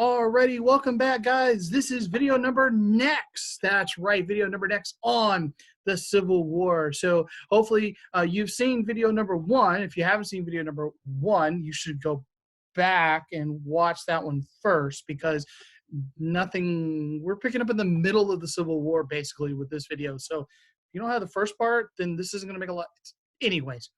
Alrighty, welcome back, guys. This is video number next. That's right, video number next on the Civil War. So hopefully you've seen video number one. If you haven't seen video number one, you should go back and watch that one first, because we're picking up in the middle of the Civil War basically with this video. So if you don't have the first part, then this isn't going to make a lot. Anyways.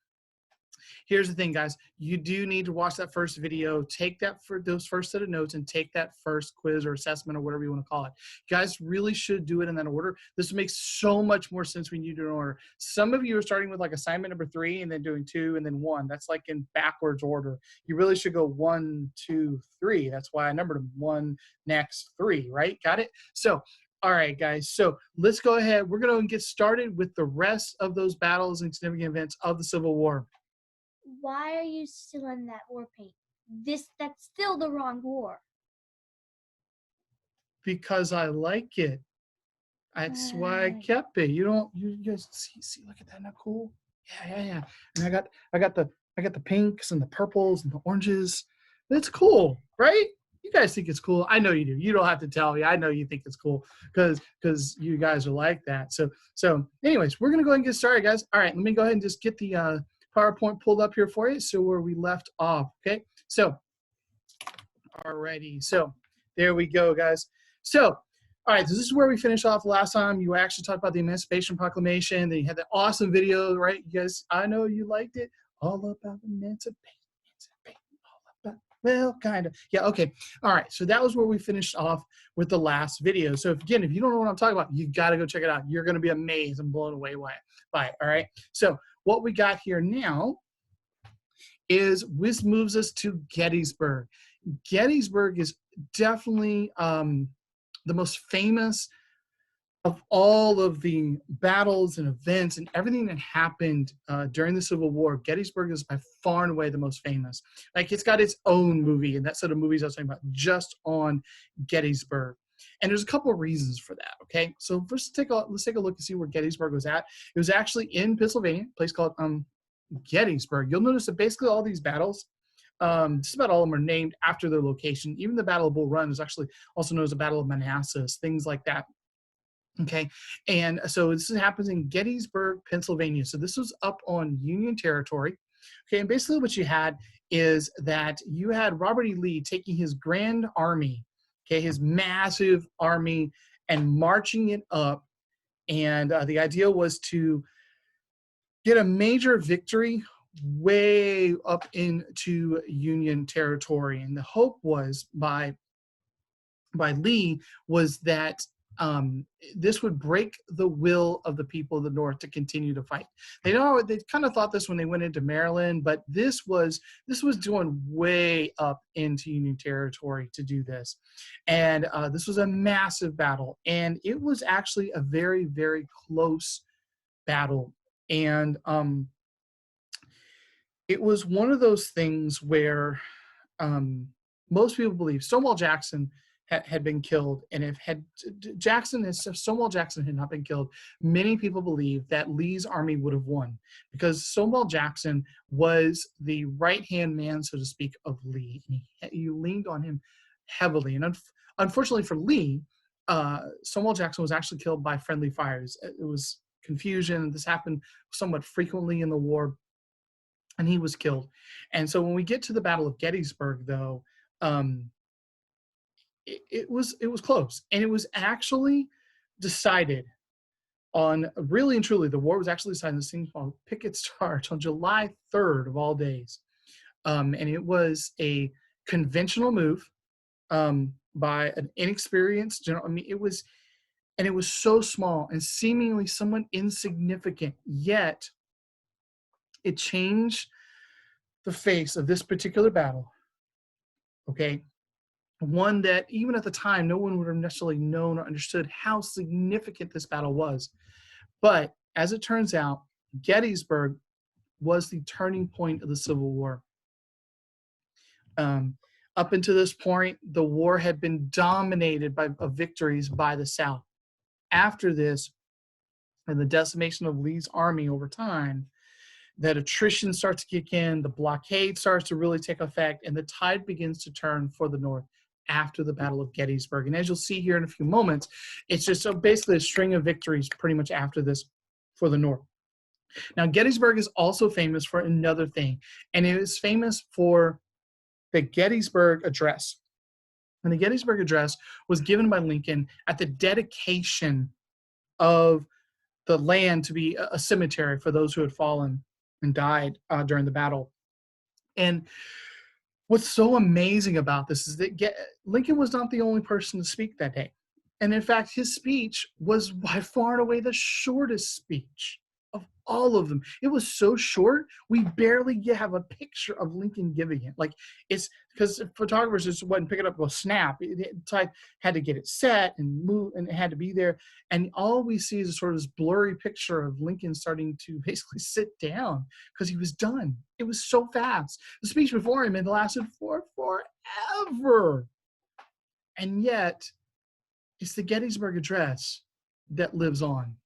Here's the thing, guys. You do need to watch that first video, take that for those first set of notes, and take that first quiz or assessment or whatever you want to call it. You guys really should do it in that order. This makes so much more sense when you do it in order. Some of you are starting with like assignment number 3 and then doing 2 and then 1. That's like in backwards order. You really should go 1, 2, 3. That's why I numbered them 1, next, 3, right? Got it? So, all right, guys. So let's go ahead. We're going to get started with the rest of those battles and significant events of the Civil War. Why are you still in that war paint? That's still the wrong war. Because I like it. That's why I kept it. You guys see, look at that, not cool? Yeah. And I got the pinks and the purples and the oranges. It's cool, right? You guys think it's cool. I know you do. You don't have to tell me. I know you think it's cool because you guys are like that. So anyways, we're gonna go ahead and get started, guys. All right, let me go ahead and just get the PowerPoint pulled up here for you, so where we left off, okay? So, alrighty, so there we go, guys. So, all right, so this is where we finished off last time. You actually talked about the Emancipation Proclamation. Then you had that awesome video, right? You guys, I know you liked it. All about emancipation, all about, well, kind of. Yeah, okay. All right, so that was where we finished off with the last video. So, if you don't know what I'm talking about, you got to go check it out. You're going to be amazed and blown away by it, all right? So, what we got here now is this moves us to Gettysburg. Gettysburg is definitely the most famous of all of the battles and events and everything that happened during the Civil War. Gettysburg is by far and away the most famous. Like, it's got its own movie, and that set of movies I was talking about just on Gettysburg. And there's a couple of reasons for that, okay? So let's take a look and see where Gettysburg was at. It was actually in Pennsylvania, a place called Gettysburg. You'll notice that basically all these battles, just about all of them are named after their location. Even the Battle of Bull Run is actually also known as the Battle of Manassas, things like that. Okay, and so this happens in Gettysburg, Pennsylvania. So this was up on Union territory. Okay, and basically what you had is that you had Robert E. Lee taking his grand army, okay, his massive army, and marching it up. And the idea was to get a major victory way up into Union territory. And the hope was by Lee was that this would break the will of the people of the North to continue to fight. They kind of thought this when they went into Maryland, but this was doing way up into Union territory to do this. And this was a massive battle, and it was actually a very, very close battle. And it was one of those things where most people believe Stonewall Jackson had been killed, and if Stonewall Jackson had not been killed, many people believe that Lee's army would have won, because Stonewall Jackson was the right-hand man, so to speak, of Lee. He leaned on him heavily, and unfortunately for Lee, Stonewall Jackson was actually killed by friendly fires. It was confusion. This happened somewhat frequently in the war, and he was killed. And so when we get to the Battle of Gettysburg, though, it was close, and it was actually decided on, really and truly, the war was actually decided in this thing called Pickett's Charge on July 3rd of all days. And it was a conventional move by an inexperienced general. I mean, it was so small and seemingly somewhat insignificant, yet it changed the face of this particular battle, okay? One that even at the time, no one would have necessarily known or understood how significant this battle was. But as it turns out, Gettysburg was the turning point of the Civil War. Up until this point, the war had been dominated by victories by the South. After this, and the decimation of Lee's army over time, that attrition starts to kick in, the blockade starts to really take effect, and the tide begins to turn for the North. after the Battle of Gettysburg. And as you'll see here in a few moments, it's just so basically a string of victories pretty much after this for the North. Now, Gettysburg is also famous for another thing, and it is famous for the Gettysburg Address. And the Gettysburg Address was given by Lincoln at the dedication of the land to be a cemetery for those who had fallen and died during the battle. And what's so amazing about this is that Lincoln was not the only person to speak that day. And in fact, his speech was by far and away the shortest speech of all of them. It was so short, we barely have a picture of Lincoln giving it. Like, it's because photographers just wouldn't pick it up with snap. It had to get it set and move, and it had to be there. And all we see is a sort of this blurry picture of Lincoln starting to basically sit down because he was done. It was so fast. The speech before him had lasted for forever. And yet, it's the Gettysburg Address that lives on.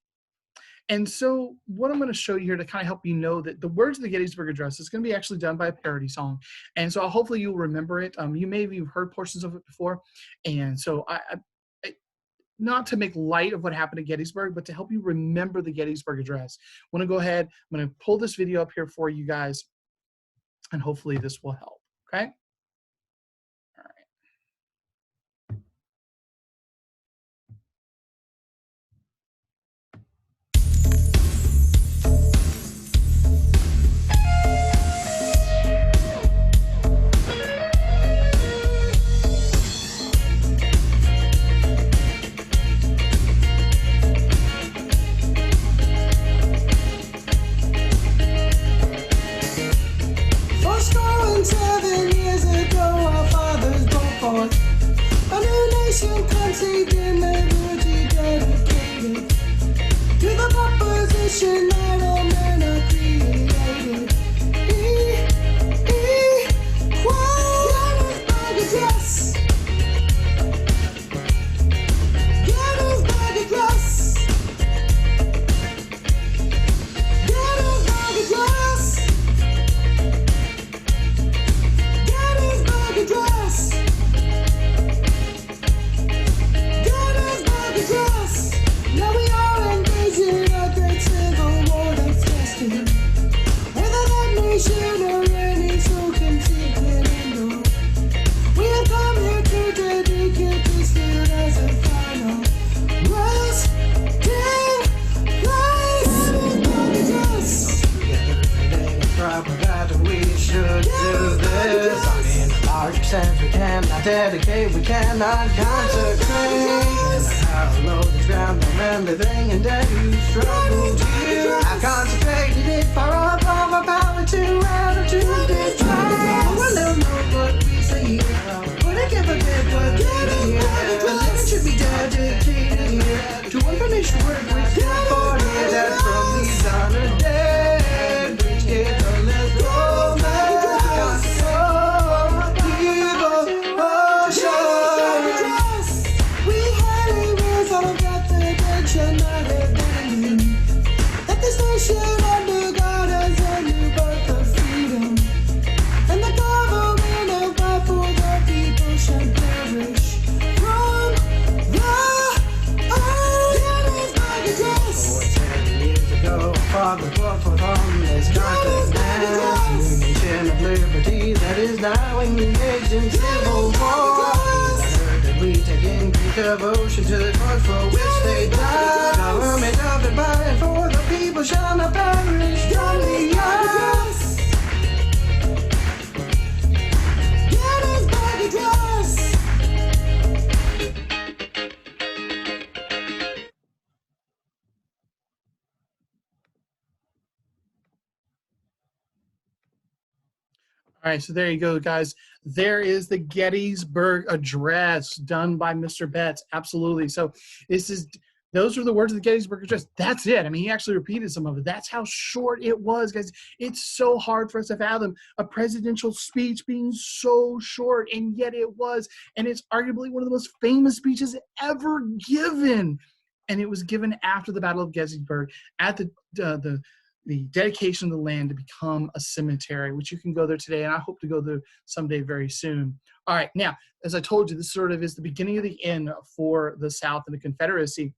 And so what I'm going to show you here to kind of help you know that the words of the Gettysburg Address is going to be actually done by a parody song. And so hopefully you'll remember it. You may have even heard portions of it before. And so I not to make light of what happened at Gettysburg, but to help you remember the Gettysburg Address. I want to go ahead. I'm going to pull this video up here for you guys, and hopefully this will help. Okay? Conceived in liberty, dedicated to the proposition that all men are created equal. Gettysburg Address. Gettysburg Address. Gettysburg Address. Gettysburg Address. Now we are engaged in a great civil war that's destined, whether that nation or any soul conceived can endure. We have come here to dedicate this field as a final resting place. That we should do this. In a larger sense, we cannot dedicate, we cannot consecrate. Hollow the ground, no man living in dead who struggle to. I've consecrated it far above our power to add to the trial. Well, they'll know what we say here. Would I give a bit what we hear? The living should be dedicated here to one finished work which did for here. That from these honored dead, which give a little man. That this nation under God has a new birth of freedom, and the government of God for the people shall perish from the earth. Gettysburg Address. 7 years ago, Father fought from this continent, new nation of liberty that is now engaged in civil war. We take increased devotion to the cause for which they died. Government of the by and for the people shall not perish from the earth. Gettysburg Address. All right, so there you go, guys. There is the Gettysburg Address done by Mr. Betts. Absolutely. So those are the words of the Gettysburg Address. That's it. I mean, he actually repeated some of it. That's how short it was, guys. It's so hard for us to fathom a presidential speech being so short, and yet it was. And it's arguably one of the most famous speeches ever given. And it was given after the Battle of Gettysburg at the the dedication of the land to become a cemetery, which you can go there today, and I hope to go there someday very soon. All right, now, as I told you, this sort of is the beginning of the end for the South and the Confederacy.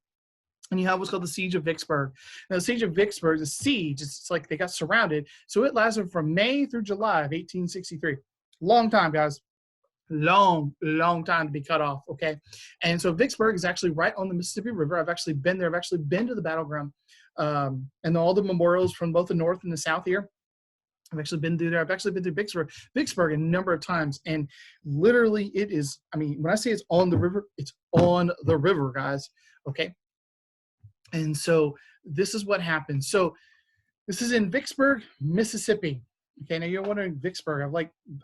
And you have what's called the Siege of Vicksburg. Now, the Siege of Vicksburg, the siege, it's like they got surrounded. So it lasted from May through July of 1863. Long time, guys. Long time to be cut off, okay? And so Vicksburg is actually right on the Mississippi River. I've actually been there. I've actually been to the battleground, and all the memorials from both the North and the South here. I've actually been through there. I've actually been to Vicksburg a number of times. And literally it is, I mean, when I say it's on the river, it's on the river, guys, okay? And so this is what happened. So this is in Vicksburg, Mississippi. Okay, now you're wondering, Vicksburg,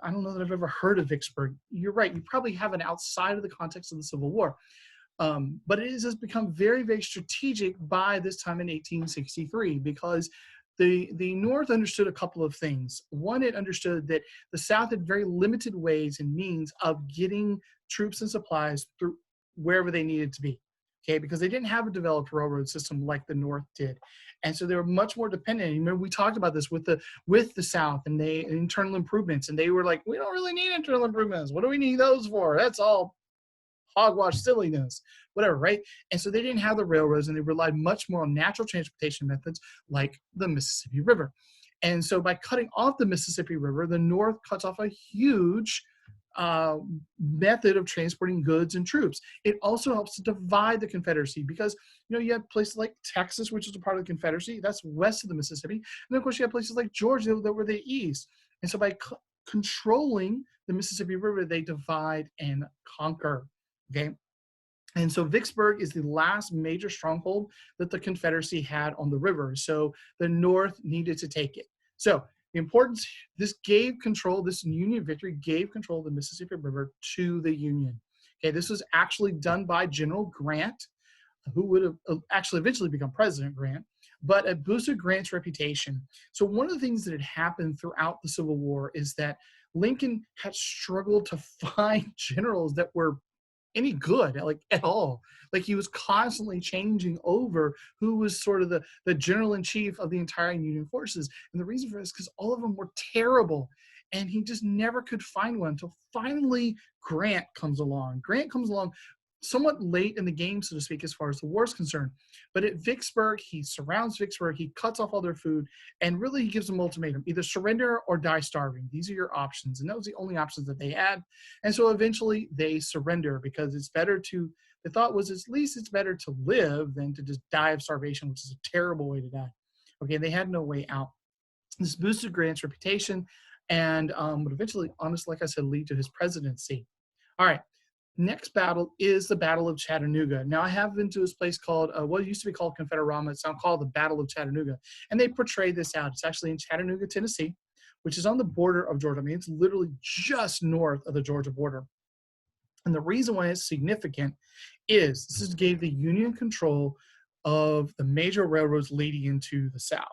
I don't know that I've ever heard of Vicksburg. You're right, you probably haven't outside of the context of the Civil War. But it has become very, very strategic by this time in 1863 because the North understood a couple of things. One, it understood that the South had very limited ways and means of getting troops and supplies through wherever they needed to be. Okay, because they didn't have a developed railroad system like the North did. And so they were much more dependent. You remember we talked about this with the South and internal improvements, and they were like, we don't really need internal improvements. What do we need those for? That's all hogwash silliness, whatever, right? And so they didn't have the railroads, and they relied much more on natural transportation methods like the Mississippi River. And so by cutting off the Mississippi River, the North cuts off a huge method of transporting goods and troops. It also helps to divide the Confederacy because, you know, you have places like Texas, which is a part of the Confederacy, that's west of the Mississippi. And then, of course, you have places like Georgia that were the east. And so by controlling the Mississippi River, they divide and conquer, okay? And so Vicksburg is the last major stronghold that the Confederacy had on the river. So the North needed to take it. So the importance, this Union victory gave control of the Mississippi River to the Union. Okay, this was actually done by General Grant, who would have actually eventually become President Grant, but it boosted Grant's reputation. So one of the things that had happened throughout the Civil War is that Lincoln had struggled to find generals that were any good, like at all. Like he was constantly changing over who was sort of the general-in-chief of the entire Union forces. And the reason for this is because all of them were terrible. And he just never could find one until finally Grant comes along. Grant comes along somewhat late in the game, so to speak, as far as the war is concerned. But at Vicksburg, he surrounds Vicksburg, he cuts off all their food, and really he gives them an ultimatum, either surrender or die starving. These are your options. And that was the only options that they had. And so eventually they surrender because it's better to, the thought was at least it's better to live than to just die of starvation, which is a terrible way to die. Okay, they had no way out. This boosted Grant's reputation and would eventually, honestly, like I said, lead to his presidency. All right. Next battle is the Battle of Chattanooga. Now, I have been to this place called, what used to be called Confederama. It's now called the Battle of Chattanooga. And they portray this out. It's actually in Chattanooga, Tennessee, which is on the border of Georgia. I mean, it's literally just north of the Georgia border. And the reason why it's significant is this gave the Union control of the major railroads leading into the South.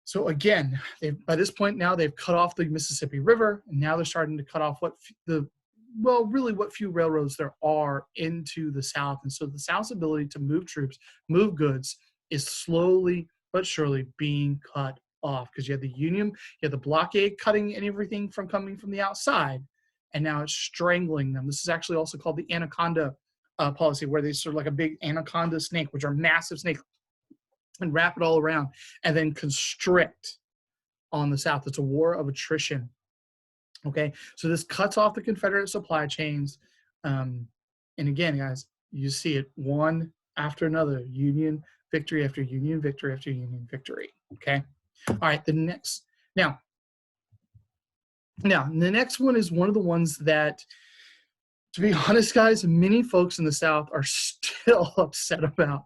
So again, by this point now, they've cut off the Mississippi River, and now they're starting to cut off what few railroads there are into the South. And so the South's ability to move troops, move goods, is slowly but surely being cut off because you have the Union, you have the blockade cutting everything from coming from the outside, and now it's strangling them. This is actually also called the anaconda policy, where they sort of like a big anaconda snake, which are massive snakes, and wrap it all around and then constrict on the South. It's a war of attrition. Okay, so this cuts off the Confederate supply chains. And again, guys, you see it one after another, Union victory after Union victory after Union victory. Okay, all right, the next one is one of the ones that, to be honest, guys, many folks in the South are still upset about.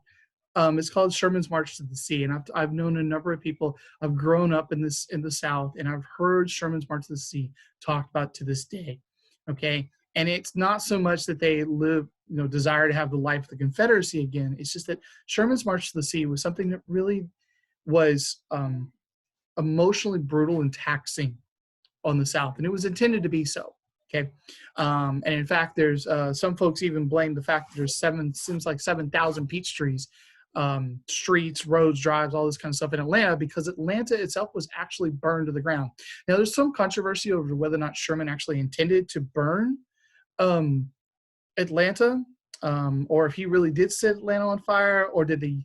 It's called Sherman's March to the Sea, and I've known a number of people. I've grown up in the South, and I've heard Sherman's March to the Sea talked about to this day. Okay, and it's not so much that they desire to have the life of the Confederacy again. It's just that Sherman's March to the Sea was something that really was emotionally brutal and taxing on the South, and it was intended to be so. Okay, and in fact, there's some folks even blame the fact that there's 7,000 peach trees streets, roads, drives, all this kind of stuff in Atlanta, because Atlanta itself was actually burned to the ground. Now, there's some controversy over whether or not Sherman actually intended to burn Atlanta, or if he really did set Atlanta on fire, or did the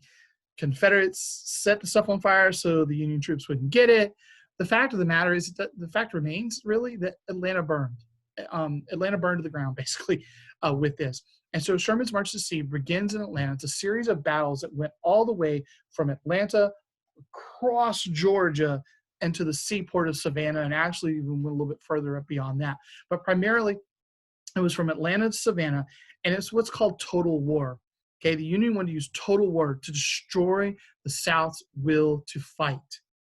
Confederates set the stuff on fire so the Union troops wouldn't get it. The fact of the matter is that the fact remains really that Atlanta burned. Atlanta burned to the ground basically with this. And so Sherman's March to the Sea begins in Atlanta. It's a series of battles that went all the way from Atlanta across Georgia and to the seaport of Savannah, and actually even went a little bit further up beyond that. But primarily it was from Atlanta to Savannah, and it's what's called total war. Okay, the Union wanted to use total war to destroy the South's will to fight.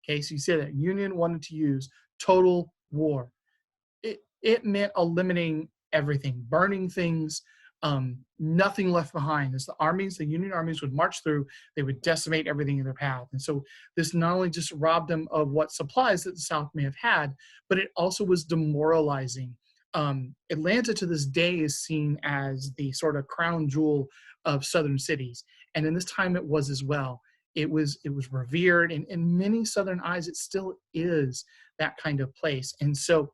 Okay, so you see that Union wanted to use total war. It meant eliminating everything, burning things, nothing left behind. As the Union armies would march through, they would decimate everything in their path. And so this not only just robbed them of what supplies that the South may have had, but it also was demoralizing. Atlanta to this day is seen as the sort of crown jewel of Southern cities. And in this time it was as well. It was revered, and in many Southern eyes, it still is that kind of place. And so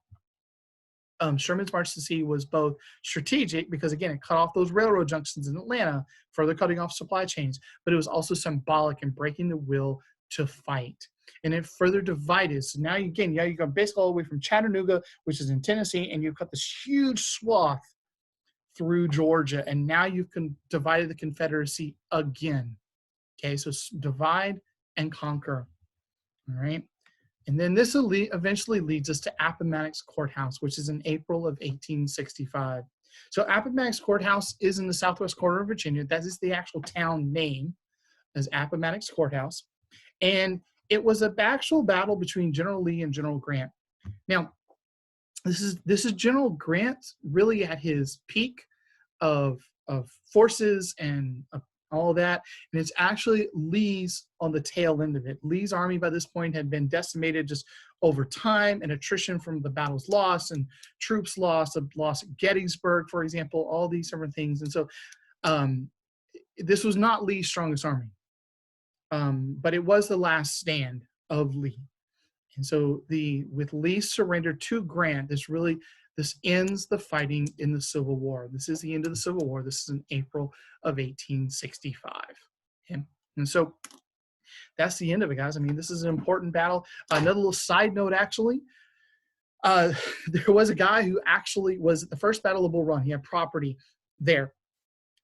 Sherman's March to the Sea was both strategic, because again, it cut off those railroad junctions in Atlanta, further cutting off supply chains, but it was also symbolic in breaking the will to fight. And it further divided. So now you go basically all the way from Chattanooga, which is in Tennessee, and you've got this huge swath through Georgia, and now you've divided the Confederacy again. Okay, so divide and conquer. All right. And then this eventually leads us to Appomattox Courthouse, which is in April of 1865. So Appomattox Courthouse is in the southwest corner of Virginia. That is the actual town name, as Appomattox Courthouse. And it was an actual battle between General Lee and General Grant. Now, this is General Grant really at his peak of forces and all of that, and it's actually Lee's on the tail end of it. Lee's army by this point had been decimated just over time and attrition from the battles lost and troops lost, a loss at Gettysburg, for example, all these different things. And so this was not Lee's strongest army, but it was the last stand of Lee. And so with Lee's surrender to Grant, this ends the fighting in the Civil War. This is the end of the Civil War. This is in April of 1865. Okay? And so that's the end of it, guys. I mean, this is an important battle. Another little side note, actually, there was a guy who actually was at the first Battle of Bull Run. He had property there.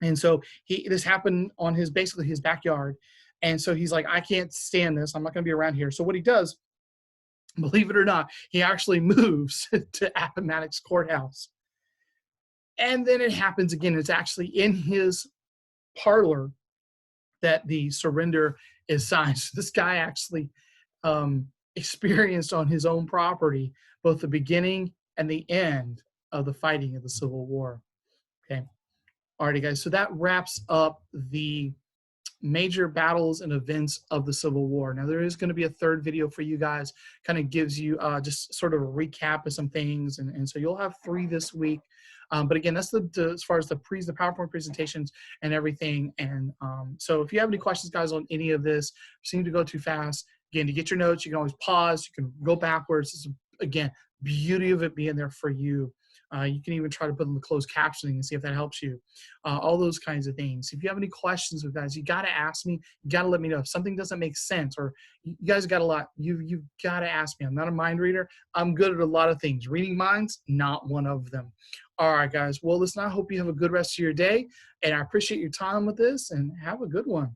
And so this happened on basically his backyard. And so he's like, I can't stand this. I'm not going to be around here. So what he does, believe it or not, he actually moves to Appomattox Courthouse. And then it happens again. It's actually in his parlor that the surrender is signed. So this guy actually experienced on his own property both the beginning and the end of the fighting of the Civil War. Okay. Alrighty, guys. So that wraps up the major battles and events of the Civil War. Now, there is going to be a third video for you guys, kind of gives you just sort of a recap of some things. And so you'll have 3 this week. But again, that's as far as the PowerPoint presentations and everything. And so if you have any questions, guys, on any of this, seem to go too fast, again, to get your notes, you can always pause. You can go backwards. This is, again, beauty of it being there for you. You can even try to put in the closed captioning and see if that helps you. All those kinds of things. If you have any questions with guys, you got to ask me. You got to let me know. If something doesn't make sense, or you guys got a lot, you've got to ask me. I'm not a mind reader. I'm good at a lot of things. Reading minds, not one of them. All right, guys. Well, listen, I hope you have a good rest of your day, and I appreciate your time with this, and have a good one.